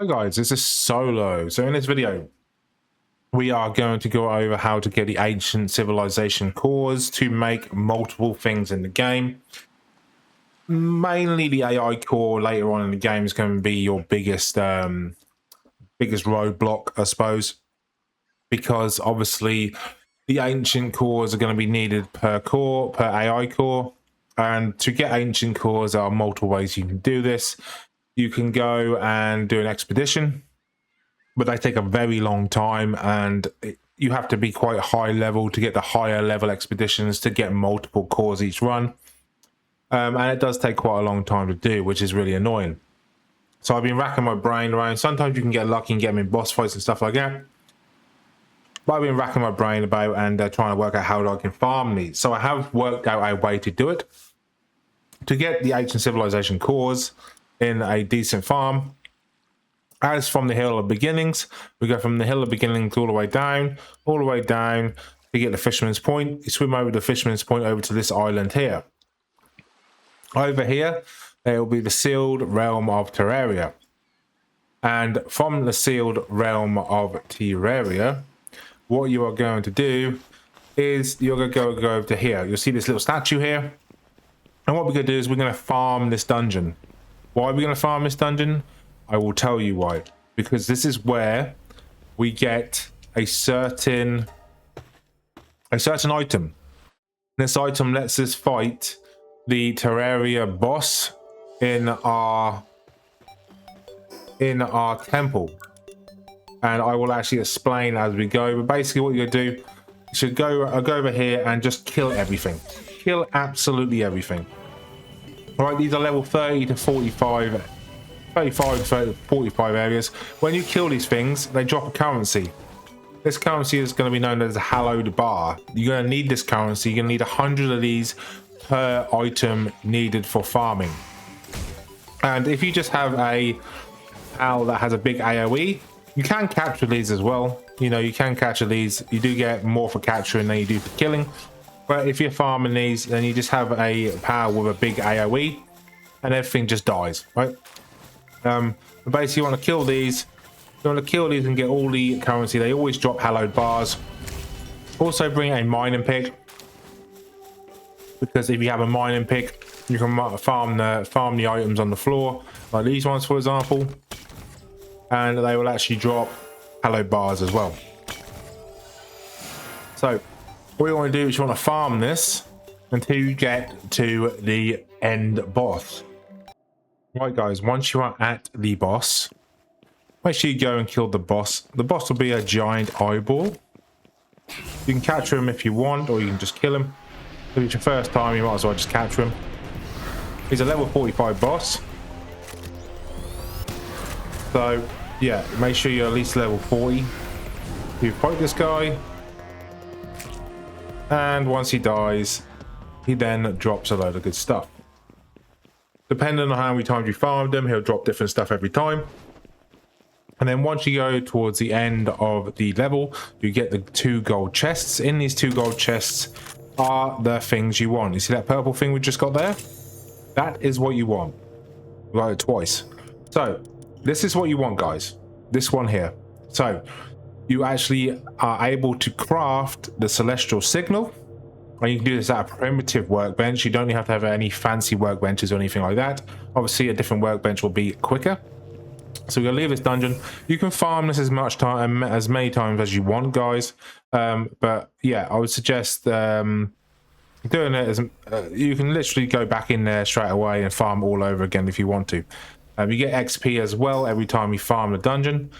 Hi guys, this is Solo. So in this video, we are going to go over how to get the ancient civilization cores to make multiple things in the game. Mainly the AI core later on in the game is going to be your biggest roadblock, I suppose, because obviously the ancient cores are going to be needed per core, per AI core. And to get ancient cores, there are multiple ways you can do this. You can go and do an expedition, but they take a very long time, and you have to be quite high level to get the higher level expeditions to get multiple cores each run. And it does take quite a long time to do, which is really annoying. So I've been racking my brain around. Sometimes you can get lucky and get them in boss fights and stuff like that. But I've been racking my brain about and trying to work out how I can farm these. So I have worked out a way to do it. To get the ancient civilization cores in a decent farm, as from the hill of beginnings, we go from the hill of beginnings all the way down to get the fisherman's point. You swim over the fisherman's point over to this island here. Over here, there will be the sealed realm of Terraria. And from the sealed realm of Terraria, what you are going to do is you're going to go over to here. You'll see this little statue here. And what we're going to do is we're going to farm this dungeon. Why are we going to farm this dungeon? I will tell you why. Because this is where we get a certain item. This item lets us fight the Terraria boss in our temple. And I will actually explain as we go. But basically what you're going to do, you should go over here and just kill everything. Kill absolutely everything. All right, these are level 30 to 45, 35 to 45 areas. When you kill these things, they drop a currency. This currency is going to be known as a hallowed bar. You're going to need this currency. You're going to need 100 of these per item needed for farming. And if you just have a owl that has a big AoE, you can capture these as well. You know, you can capture these. You do get more for capturing than you do for killing. But if you're farming these, then you just have a power with a big AoE and everything just dies, right? Basically, you want to kill these. You want to kill these and get all the currency. They always drop hallowed bars. Also, bring a mining pick, because if you have a mining pick, you can farm the items on the floor, like these ones, for example, and they will actually drop hallowed bars as well. So what you want to do is you want to farm this until you get to the end boss. Right guys, once you are at the boss, make sure you go and kill the boss. The boss will be a giant eyeball. You can capture him if you want, or you can just kill him. If it's your first time, you might as well just capture him. He's a level 45 boss. So yeah, make sure you're at least level 40. You fight this guy. And once he dies, he then drops a load of good stuff. Depending on how many times you farmed him, he'll drop different stuff every time. And then once you go towards the end of the level, you get the 2 gold chests. In these 2 gold chests are the things you want. You see that purple thing we just got there? That is what you want. We got it twice. So this is what you want, guys. This one here. So you actually are able to craft the celestial signal, and you can do this at a primitive workbench. You don't have to have any fancy workbenches or anything like that. Obviously a different workbench will be quicker. So we're gonna leave this dungeon. You can farm this as many times as you want, guys, but yeah, I would suggest doing it as you can literally go back in there straight away and farm all over again if you want to. You get XP as well every time you farm the dungeon.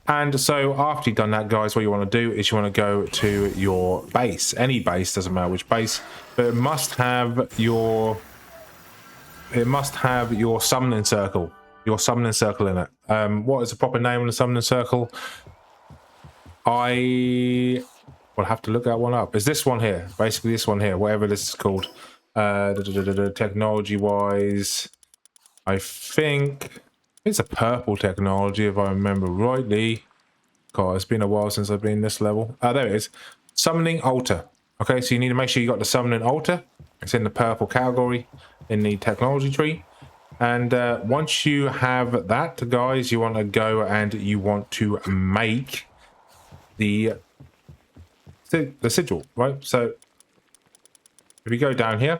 And so after you've done that, guys, what you want to do is you want to go to your base. Any base, doesn't matter which base, but it must have your summoning circle. Your summoning circle in it. What is the proper name of the summoning circle? I will have to look that one up. Is this one here? Basically this one here, whatever this is called. Technology wise, I think it's a purple technology, if I remember rightly. God, it's been a while since I've been this level. There it is. Summoning altar. Okay, so you need to make sure you got the summoning altar. It's in the purple category in the technology tree. And once you have that, guys, you want to go and you want to make the sigil, right? So if you go down here,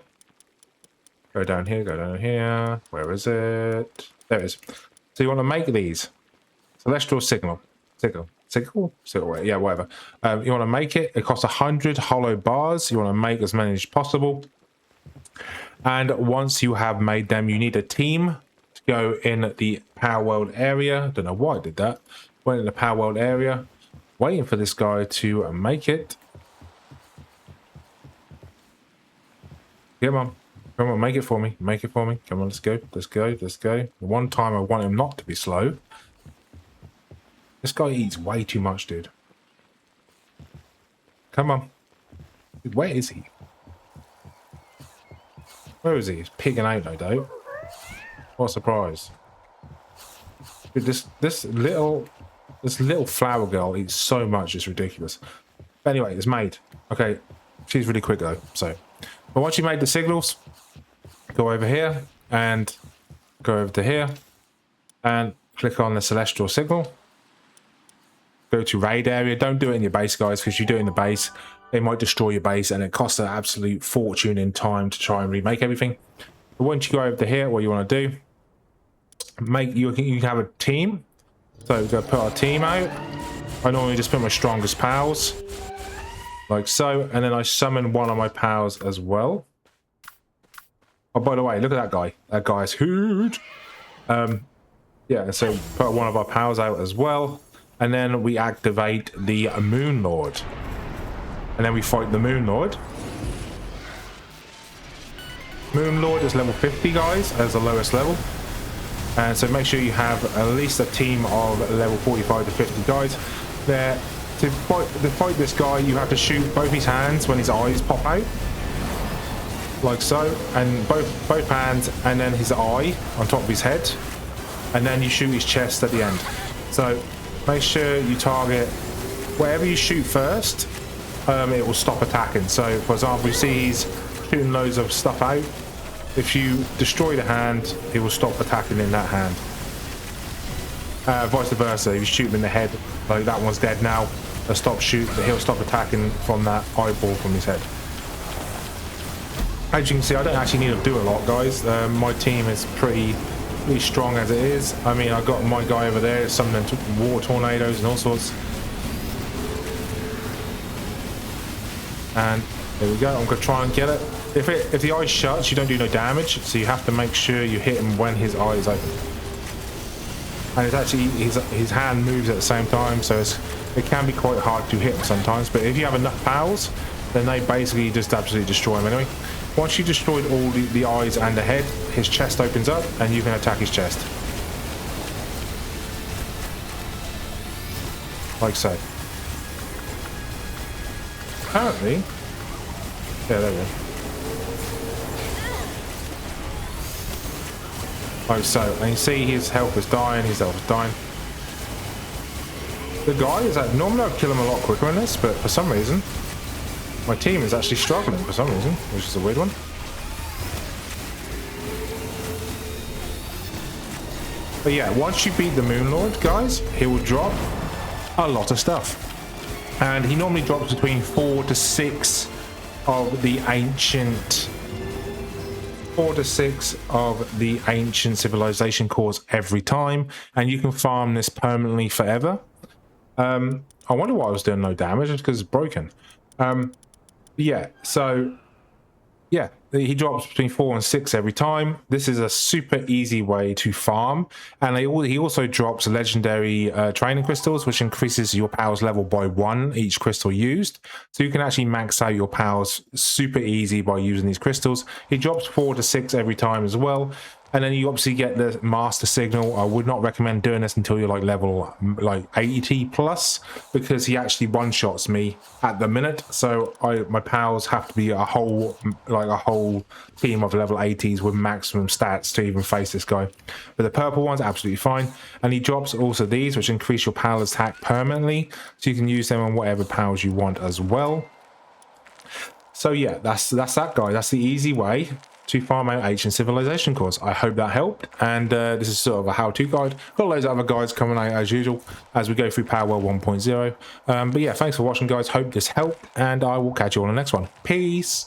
go down here, go down here. Where is it? There it is. So you want to make these celestial signal, yeah, whatever. You want to make it. It costs 100 hollow bars. You want to make as many as possible. And once you have made them, you need a team to go in the Palworld area. Don't know why I did that. Went in the Palworld area, waiting for this guy to make it. Come on. Come on, make it for me. Make it for me. Come on, let's go. Let's go. Let's go. One time I want him not to be slow. This guy eats way too much, dude. Come on. Dude, where is he? Where is he? He's pigging out, no doubt. What a surprise. Dude, this little flower girl eats so much, it's ridiculous. But anyway, it's made. Okay, she's really quick though. So, but once you made the signals, go over here and go over to here and click on the celestial signal. Go to raid area. Don't do it in your base, guys, because you do it in the base, it might destroy your base and it costs an absolute fortune in time to try and remake everything. But once you go over to here, what you want to do, you can have a team. So we're going to put our team out. I normally just put my strongest pals, like so, and then I summon one of my pals as well. Oh, by the way, look at that guy. That guy's huge. Yeah, so put one of our pals out as well. And then we activate the Moon Lord. And then we fight the Moon Lord. Moon Lord is level 50, guys, as the lowest level. And so make sure you have at least a team of level 45 to 50 guys. There, to fight this guy, you have to shoot both his hands when his eyes pop out. Like so. And both hands and then his eye on top of his head. And then you shoot his chest at the end. So make sure you target wherever you shoot first, it will stop attacking. So for example, you see he's shooting loads of stuff out. If you destroy the hand, it will stop attacking in that hand. Vice versa, if you shoot him in the head, like that one's dead now, he'll stop attacking from that eyeball from his head. As you can see, I don't actually need to do a lot, guys. My team is pretty strong as it is. I mean, I got my guy over there summoning water tornadoes and all sorts. And there we go. I'm gonna try and get it. If the eye shuts, you don't do no damage, so you have to make sure you hit him when his eye is open. And it's actually his hand moves at the same time, so it can be quite hard to hit him sometimes. But if you have enough pals, then they basically just absolutely destroy him anyway. Once you destroyed all the eyes and the head, his chest opens up and you can attack his chest. Like so. Apparently. Yeah, there we go. Like so. And you see his health is dying, his health is dying. The guy is that normally I'd kill him a lot quicker in this, but for some reason my team is actually struggling for some reason, which is a weird one. But yeah, once you beat the Moon Lord, guys, he will drop a lot of stuff. And he normally drops between 4 to 6 of the ancient civilization cores every time. And you can farm this permanently forever. I wonder why I was doing no damage, it's because it's broken. Yeah, so yeah, he drops between 4 and 6 every time. This is a super easy way to farm, and he also drops legendary training crystals, which increases your powers level by 1 each crystal used. So you can actually max out your powers super easy by using these crystals. He drops 4 to 6 every time as well. And then you obviously get the master signal. I would not recommend doing this until you're like level 80 plus, because he actually one-shots me at the minute. So my pals have to be a whole team of level 80s with maximum stats to even face this guy. But the purple one's absolutely fine. And he drops also these, which increase your power attack permanently, so you can use them on whatever powers you want as well. So yeah, that's that guy. That's the easy way to farm out ancient civilization cores. I hope that helped, and this is sort of a how-to guide. Got loads of other guides coming out as usual as we go through Palworld 1.0. But yeah, thanks for watching, guys. Hope this helped, and I will catch you on the next one. Peace.